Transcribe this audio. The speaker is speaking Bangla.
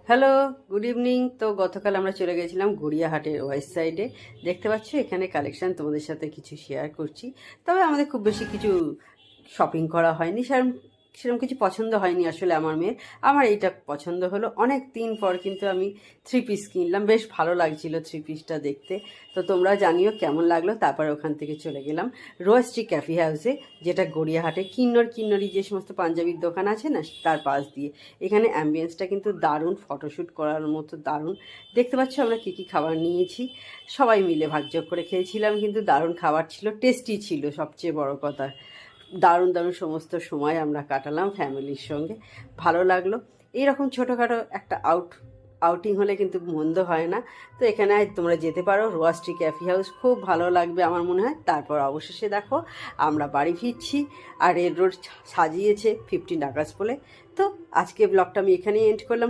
Hello, good evening. তো গতকাল আমরা চলে গেছিলাম গড়িয়াহাটের ওয়েস্ট সাইডে। দেখতে পাচ্ছ এখানে কালেকশন তোমাদের সাথে কিছু শেয়ার করছি। তবে আমাদের খুব বেশি কিছু শপিং করা হয়নি, সেরকম সেরকম কিছু পছন্দ হয়নি আসলে আমার মেয়ের। আমার এইটা পছন্দ হলো। অনেক দিন পর কিন্তু আমি থ্রি পিস কিনলাম, বেশ ভালো লাগছিল থ্রি পিসটা দেখতে। তো তোমরা জানিও কেমন লাগলো। তারপরে ওখান থেকে চলে গেলাম রোয়াস্ট্রি ক্যাফে হাউসে, যেটা গড়িয়াহাটে কিন্নরি যে সমস্ত পাঞ্জাবির দোকান আছে না, তার পাশ দিয়ে। এখানে অ্যাম্বিয়েন্সটা কিন্তু দারুণ, ফটোশ্যুট করার মতো দারুণ। দেখতে পাচ্ছ আমরা কী কী খাবার নিয়েছি, সবাই মিলে ভাগযোগ করে খেয়েছিলাম, কিন্তু দারুণ খাবার ছিল, টেস্টি ছিল সবচেয়ে বড় কথা। দারুণ দারুণ সমস্ত সময় আমরা কাটালাম ফ্যামিলির সঙ্গে, ভালো লাগলো। এইরকম ছোটোখাটো একটা আউটিং হলে কিন্তু মন্দ হয় না। তো এখানে তোমরা যেতে পারো, রোয়াস্ট্রি ক্যাফে হাউস, খুব ভালো লাগবে আমার মনে হয়। তারপর অবশেষে দেখো আমরা বাড়ি ফিরছি, আর রেড রোড সাজিয়েছে 15 আগস্ট বলে। তো আজকে ব্লগটা আমি এখানেই এন্ড করলাম।